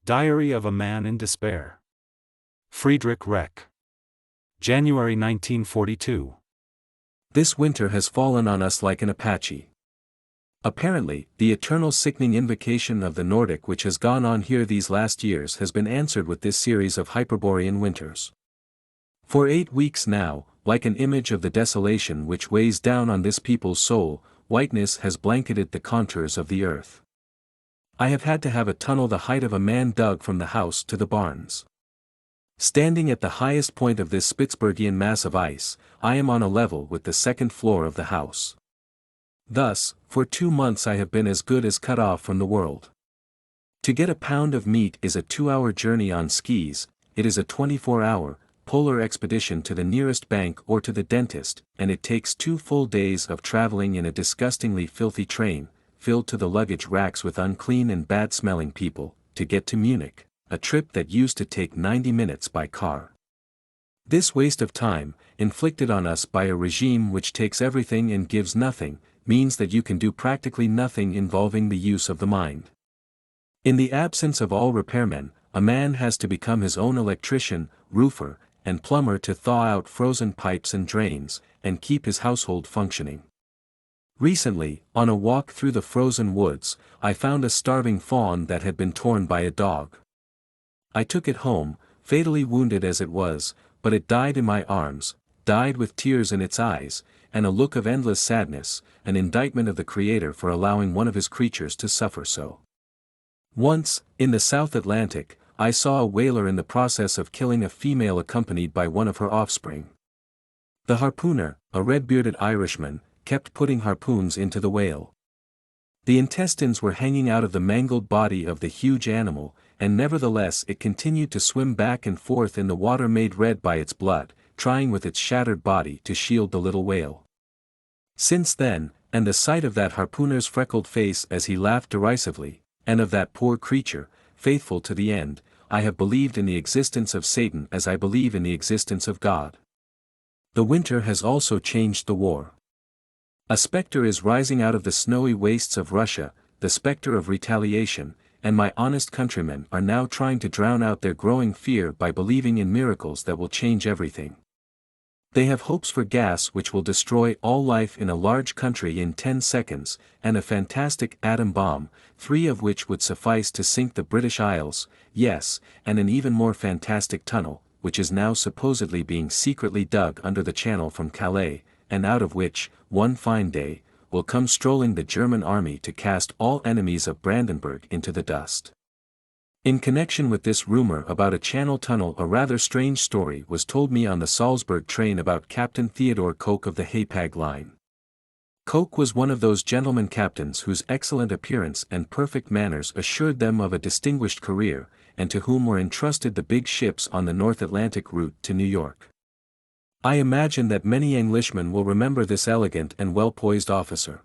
Diary of a Man in Despair. Friedrich Reck. January 1942. This winter has fallen on us like an Apache. Apparently, the eternal sickening invocation of the Nordic which has gone on here these last years has been answered with this series of Hyperborean winters. For 8 weeks now, like an image of the desolation which weighs down on this people's soul, whiteness has blanketed the contours of the earth. I have had to have a tunnel the height of a man dug from the house to the barns. Standing at the highest point of this Spitzbergian mass of ice, I am on a level with the second floor of the house. Thus, for 2 months I have been as good as cut off from the world. To get a pound of meat is a 2-hour journey on skis, it is a 24-hour, polar expedition to the nearest bank or to the dentist, and it takes 2 full days of traveling in a disgustingly filthy train, filled to the luggage racks with unclean and bad-smelling people, to get to Munich, a trip that used to take 90 minutes by car. This waste of time, inflicted on us by a regime which takes everything and gives nothing, means that you can do practically nothing involving the use of the mind. In the absence of all repairmen, a man has to become his own electrician, roofer, and plumber to thaw out frozen pipes and drains, and keep his household functioning. Recently, on a walk through the frozen woods, I found a starving fawn that had been torn by a dog. I took it home, fatally wounded as it was, but it died in my arms, died with tears in its eyes, and a look of endless sadness, an indictment of the Creator for allowing one of his creatures to suffer so. Once, in the South Atlantic, I saw a whaler in the process of killing a female accompanied by one of her offspring. The harpooner, a red-bearded Irishman, kept putting harpoons into the whale. The intestines were hanging out of the mangled body of the huge animal, and nevertheless it continued to swim back and forth in the water made red by its blood, trying with its shattered body to shield the little whale. Since then, and the sight of that harpooner's freckled face as he laughed derisively, and of that poor creature, faithful to the end, I have believed in the existence of Satan as I believe in the existence of God. The winter has also changed the war. A specter is rising out of the snowy wastes of Russia, the specter of retaliation, and my honest countrymen are now trying to drown out their growing fear by believing in miracles that will change everything. They have hopes for gas which will destroy all life in a large country in 10 seconds, and a fantastic atom bomb, 3 of which would suffice to sink the British Isles, yes, and an even more fantastic tunnel, which is now supposedly being secretly dug under the channel from Calais, and out of which, one fine day, will come strolling the German army to cast all enemies of Brandenburg into the dust. In connection with this rumor about a channel tunnel, a rather strange story was told me on the Salzburg train about Captain Theodore Koch of the Hapag line. Koch was one of those gentlemen captains whose excellent appearance and perfect manners assured them of a distinguished career, and to whom were entrusted the big ships on the North Atlantic route to New York. I imagine that many Englishmen will remember this elegant and well-poised officer.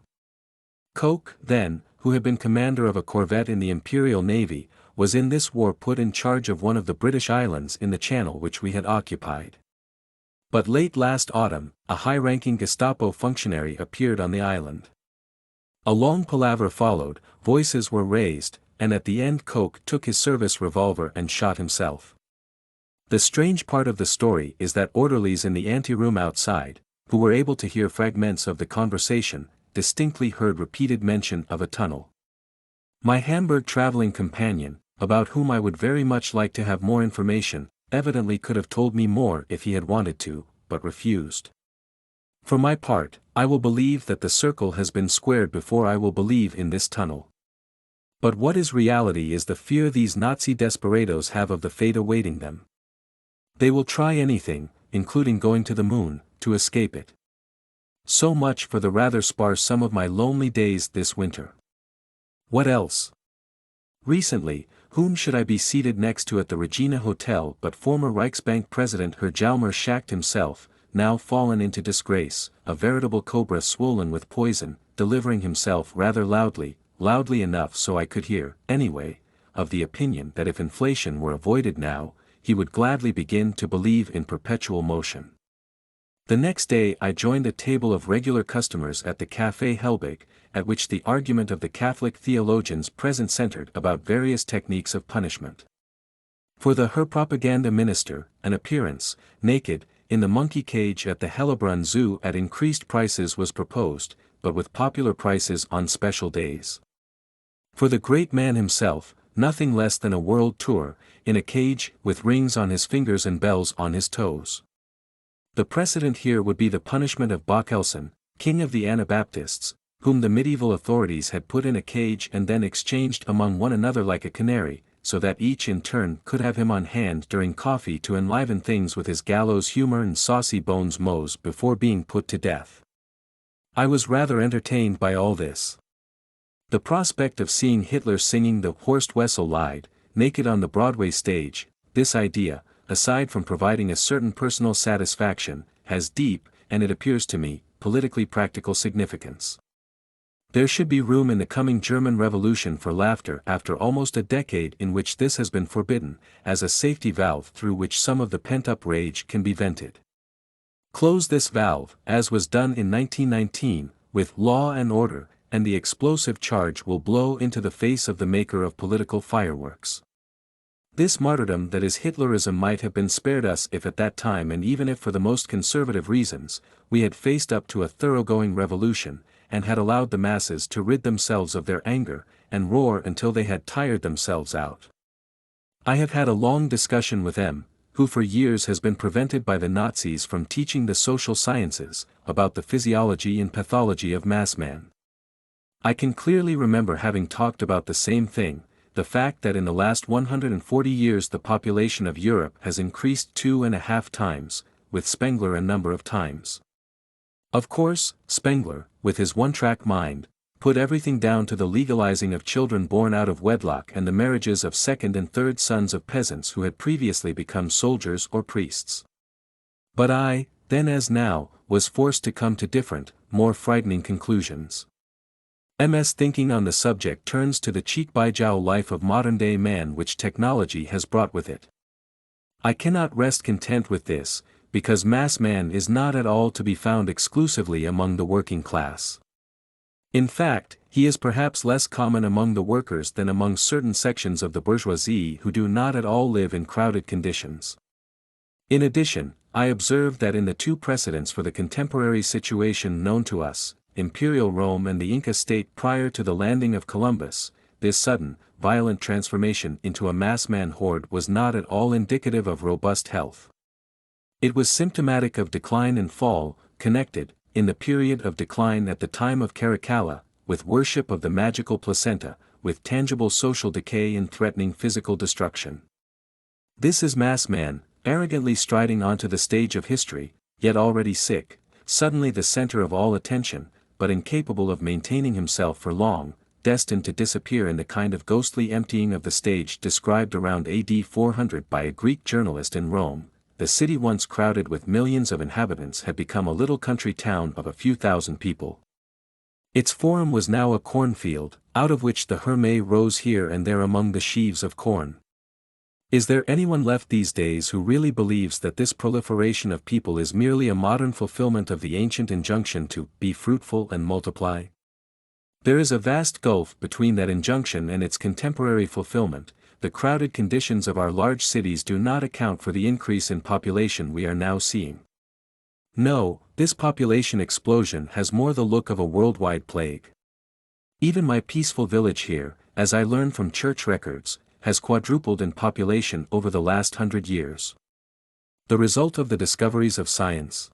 Koch, then, who had been commander of a corvette in the Imperial Navy, was in this war put in charge of one of the British islands in the Channel which we had occupied. But late last autumn, a high-ranking Gestapo functionary appeared on the island. A long palaver followed, voices were raised, and at the end Koch took his service revolver and shot himself. The strange part of the story is that orderlies in the anteroom outside, who were able to hear fragments of the conversation, distinctly heard repeated mention of a tunnel. My Hamburg traveling companion, about whom I would very much like to have more information, evidently could have told me more if he had wanted to, but refused. For my part, I will believe that the circle has been squared before I will believe in this tunnel. But what is reality is the fear these Nazi desperados have of the fate awaiting them. They will try anything, including going to the moon, to escape it. So much for the rather sparse sum of my lonely days this winter. What else? Recently, whom should I be seated next to at the Regina Hotel but former Reichsbank President Herr Jalmar Schacht himself, now fallen into disgrace, a veritable cobra swollen with poison, delivering himself rather loudly enough so I could hear, anyway, of the opinion that if inflation were avoided now, he would gladly begin to believe in perpetual motion. The next day I joined a table of regular customers at the Café Helbig, at which the argument of the Catholic theologians present centered about various techniques of punishment. For the Her propaganda minister, an appearance, naked, in the monkey cage at the Hellebrunn Zoo at increased prices was proposed, but with popular prices on special days. For the great man himself, nothing less than a world tour, in a cage, with rings on his fingers and bells on his toes. The precedent here would be the punishment of Bockelson, king of the Anabaptists, whom the medieval authorities had put in a cage and then exchanged among one another like a canary, so that each in turn could have him on hand during coffee to enliven things with his gallows humor and saucy bones mots before being put to death. I was rather entertained by all this. The prospect of seeing Hitler singing the Horst Wessel Lied, naked on the Broadway stage, this idea, aside from providing a certain personal satisfaction, has deep, and it appears to me, politically practical significance. There should be room in the coming German Revolution for laughter after almost a decade in which this has been forbidden, as a safety valve through which some of the pent-up rage can be vented. Close this valve, as was done in 1919, with Law and Order, and the explosive charge will blow into the face of the maker of political fireworks. This martyrdom that is Hitlerism might have been spared us if at that time, and even if for the most conservative reasons, we had faced up to a thoroughgoing revolution, and had allowed the masses to rid themselves of their anger, and roar until they had tired themselves out. I have had a long discussion with M., who for years has been prevented by the Nazis from teaching the social sciences, about the physiology and pathology of mass man. I can clearly remember having talked about the same thing, the fact that in the last 140 years the population of Europe has increased 2.5 times, with Spengler a number of times. Of course, Spengler, with his one-track mind, put everything down to the legalizing of children born out of wedlock and the marriages of second and third sons of peasants who had previously become soldiers or priests. But I, then as now, was forced to come to different, more frightening conclusions. MS thinking on the subject turns to the cheek-by-jowl life of modern-day man which technology has brought with it. I cannot rest content with this, because mass man is not at all to be found exclusively among the working class. In fact, he is perhaps less common among the workers than among certain sections of the bourgeoisie who do not at all live in crowded conditions. In addition, I observe that in the two precedents for the contemporary situation known to us, Imperial Rome and the Inca state prior to the landing of Columbus, this sudden, violent transformation into a mass man horde was not at all indicative of robust health. It was symptomatic of decline and fall, connected, in the period of decline at the time of Caracalla, with worship of the magical placenta, with tangible social decay and threatening physical destruction. This is mass man, arrogantly striding onto the stage of history, yet already sick, suddenly the center of all attention, but incapable of maintaining himself for long, destined to disappear in the kind of ghostly emptying of the stage described around AD 400 by a Greek journalist in Rome. The city once crowded with millions of inhabitants had become a little country town of a few thousand people. Its forum was now a cornfield, out of which the Hermé rose here and there among the sheaves of corn. Is there anyone left these days who really believes that this proliferation of people is merely a modern fulfillment of the ancient injunction to be fruitful and multiply? There is a vast gulf between that injunction and its contemporary fulfillment. The crowded conditions of our large cities do not account for the increase in population we are now seeing. No, this population explosion has more the look of a worldwide plague. Even my peaceful village here, as I learn from church records, has quadrupled in population over the last 100 years. The result of the discoveries of science.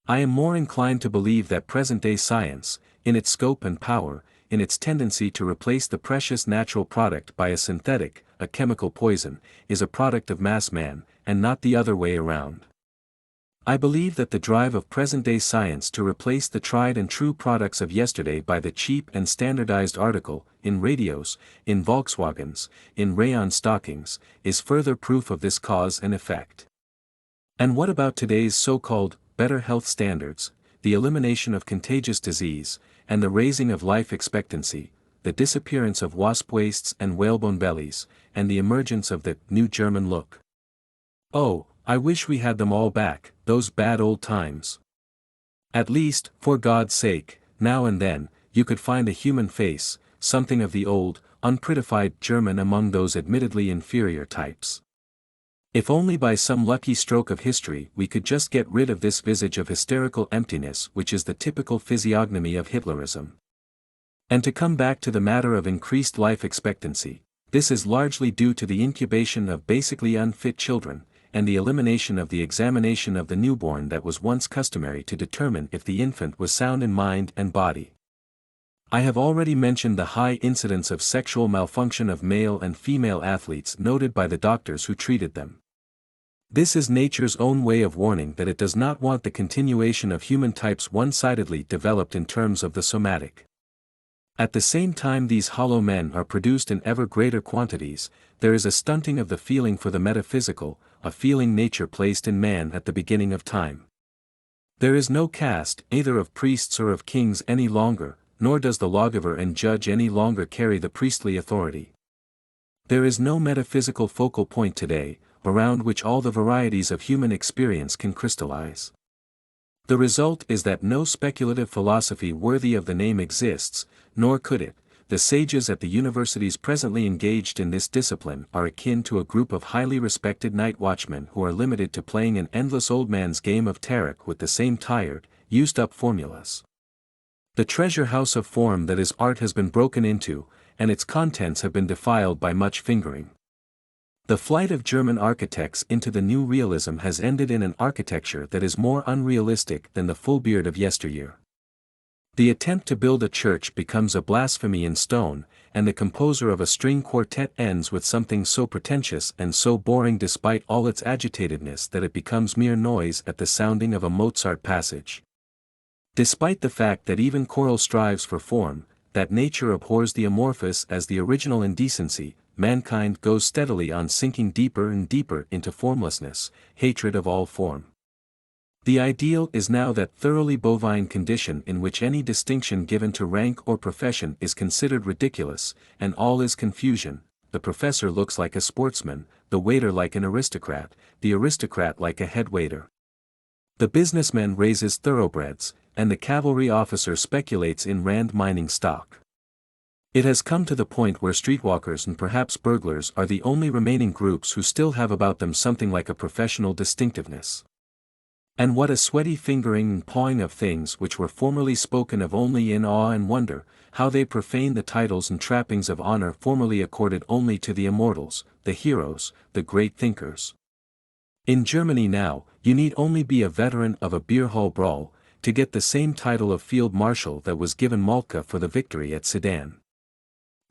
I am more inclined to believe that present-day science, in its scope and power, in its tendency to replace the precious natural product by a synthetic, a chemical poison, is a product of mass man, and not the other way around. I believe that the drive of present-day science to replace the tried and true products of yesterday by the cheap and standardized article, in radios, in Volkswagens, in rayon stockings, is further proof of this cause and effect. And what about today's so-called better health standards, the elimination of contagious disease, and the raising of life expectancy, the disappearance of wasp waists and whalebone bellies, and the emergence of the new German look? Oh, I wish we had them all back, those bad old times. At least, for God's sake, now and then, you could find a human face, something of the old, unprettified German among those admittedly inferior types. If only by some lucky stroke of history we could just get rid of this visage of hysterical emptiness which is the typical physiognomy of Hitlerism. And to come back to the matter of increased life expectancy, this is largely due to the incubation of basically unfit children, and the elimination of the examination of the newborn that was once customary to determine if the infant was sound in mind and body. I have already mentioned the high incidence of sexual malfunction of male and female athletes noted by the doctors who treated them. This is nature's own way of warning that it does not want the continuation of human types one-sidedly developed in terms of the somatic. At the same time these hollow men are produced in ever greater quantities, there is a stunting of the feeling for the metaphysical, a feeling nature placed in man at the beginning of time. There is no caste, either of priests or of kings any longer, nor does the lawgiver and judge any longer carry the priestly authority. There is no metaphysical focal point today, around which all the varieties of human experience can crystallize. The result is that no speculative philosophy worthy of the name exists, nor could it. The sages at the universities presently engaged in this discipline are akin to a group of highly respected night watchmen who are limited to playing an endless old man's game of Tarok with the same tired, used-up formulas. The treasure house of form that is art has been broken into, and its contents have been defiled by much fingering. The flight of German architects into the new realism has ended in an architecture that is more unrealistic than the full beard of yesteryear. The attempt to build a church becomes a blasphemy in stone, and the composer of a string quartet ends with something so pretentious and so boring despite all its agitatedness that it becomes mere noise at the sounding of a Mozart passage. Despite the fact that even choral strives for form, that nature abhors the amorphous as the original indecency, mankind goes steadily on sinking deeper and deeper into formlessness, hatred of all form. The ideal is now that thoroughly bovine condition in which any distinction given to rank or profession is considered ridiculous, and all is confusion. The professor looks like a sportsman, the waiter like an aristocrat, the aristocrat like a head waiter. The businessman raises thoroughbreds, and the cavalry officer speculates in rand mining stock. It has come to the point where streetwalkers and perhaps burglars are the only remaining groups who still have about them something like a professional distinctiveness. And what a sweaty fingering and pawing of things which were formerly spoken of only in awe and wonder, how they profane the titles and trappings of honor formerly accorded only to the immortals, the heroes, the great thinkers. In Germany now, you need only be a veteran of a beer hall brawl, to get the same title of field marshal that was given Moltke for the victory at Sedan.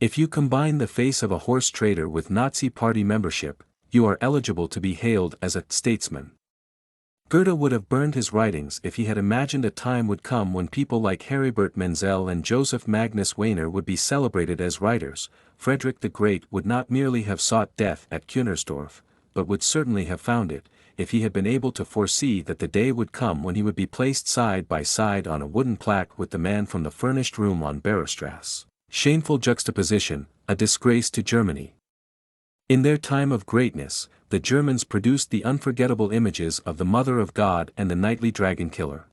If you combine the face of a horse trader with Nazi party membership, you are eligible to be hailed as a statesman. Goethe would have burned his writings if he had imagined a time would come when people like Heribert Menzel and Joseph Magnus Weiner would be celebrated as writers. Friedrich the Great would not merely have sought death at Kunersdorf, but would certainly have found it, if he had been able to foresee that the day would come when he would be placed side by side on a wooden plaque with the man from the furnished room on Bererstrasse. Shameful juxtaposition, a disgrace to Germany. In their time of greatness, the Germans produced the unforgettable images of the Mother of God and the nightly dragon killer.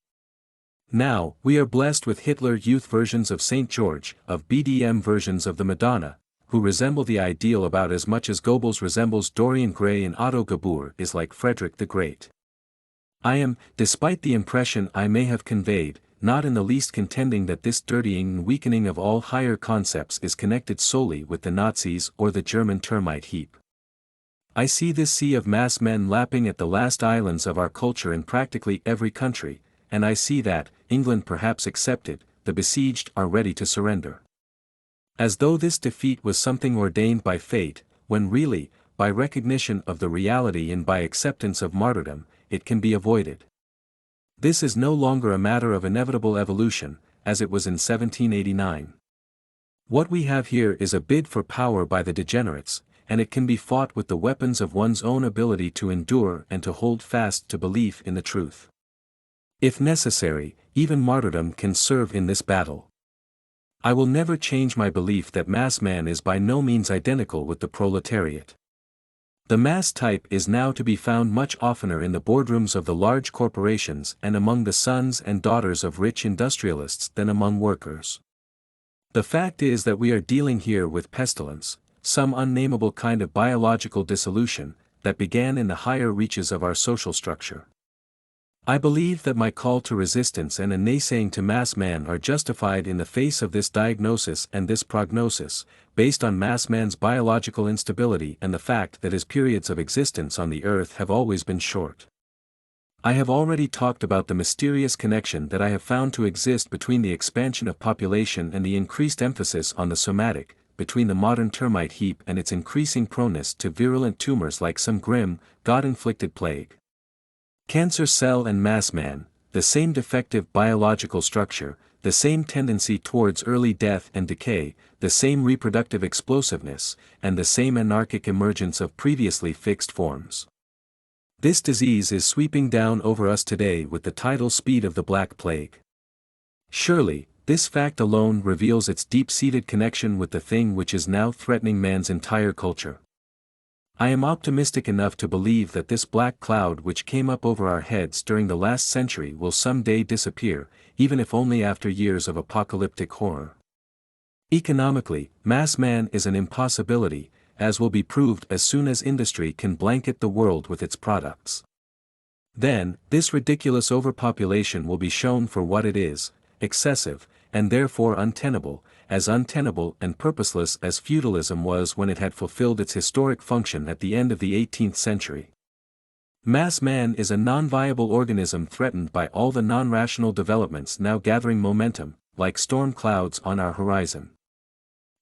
Now, we are blessed with Hitler Youth versions of St. George, of BDM versions of the Madonna, who resemble the ideal about as much as Goebbels resembles Dorian Gray, and Otto Gabor is like Frederick the Great. I am, despite the impression I may have conveyed, not in the least contending that this dirtying and weakening of all higher concepts is connected solely with the Nazis or the German termite heap. I see this sea of mass men lapping at the last islands of our culture in practically every country, and I see that, England perhaps excepted, the besieged are ready to surrender. As though this defeat was something ordained by fate, when really, by recognition of the reality and by acceptance of martyrdom, it can be avoided. This is no longer a matter of inevitable evolution, as it was in 1789. What we have here is a bid for power by the degenerates, and it can be fought with the weapons of one's own ability to endure and to hold fast to belief in the truth. If necessary, even martyrdom can serve in this battle. I will never change my belief that mass man is by no means identical with the proletariat. The mass type is now to be found much oftener in the boardrooms of the large corporations and among the sons and daughters of rich industrialists than among workers. The fact is that we are dealing here with pestilence, some unnamable kind of biological dissolution, that began in the higher reaches of our social structure. I believe that my call to resistance and a naysaying to mass man are justified in the face of this diagnosis and this prognosis, based on mass man's biological instability and the fact that his periods of existence on the earth have always been short. I have already talked about the mysterious connection that I have found to exist between the expansion of population and the increased emphasis on the somatic, between the modern termite heap and its increasing proneness to virulent tumors like some grim, God-inflicted plague. Cancer cell and mass man, the same defective biological structure, the same tendency towards early death and decay, the same reproductive explosiveness, and the same anarchic emergence of previously fixed forms. This disease is sweeping down over us today with the tidal speed of the Black Plague. Surely, this fact alone reveals its deep-seated connection with the thing which is now threatening man's entire culture. I am optimistic enough to believe that this black cloud which came up over our heads during the last century will someday disappear, even if only after years of apocalyptic horror. Economically, mass man is an impossibility, as will be proved as soon as industry can blanket the world with its products. Then, this ridiculous overpopulation will be shown for what it is, excessive, and therefore untenable, as untenable and purposeless as feudalism was when it had fulfilled its historic function at the end of the 18th century. Mass man is a non-viable organism threatened by all the non-rational developments now gathering momentum, like storm clouds on our horizon.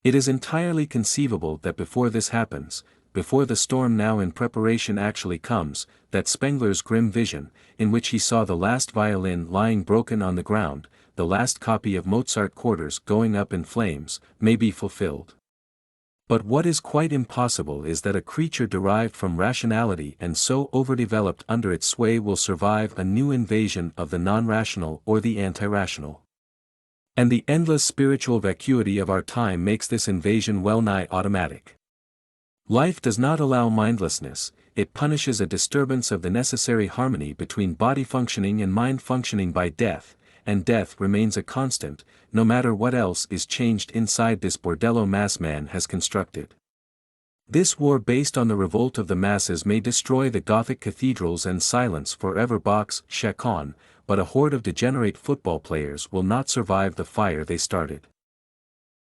It is entirely conceivable that before this happens, before the storm now in preparation actually comes, that Spengler's grim vision, in which he saw the last violin lying broken on the ground, the last copy of Mozart quarters going up in flames, may be fulfilled. But what is quite impossible is that a creature derived from rationality and so overdeveloped under its sway will survive a new invasion of the non-rational or the anti-rational. And the endless spiritual vacuity of our time makes this invasion well-nigh automatic. Life does not allow mindlessness, it punishes a disturbance of the necessary harmony between body functioning and mind functioning by death, and death remains a constant, no matter what else is changed inside this bordello mass man has constructed. This war based on the revolt of the masses may destroy the Gothic cathedrals and silence forever Bach's Chaconne, but a horde of degenerate football players will not survive the fire they started.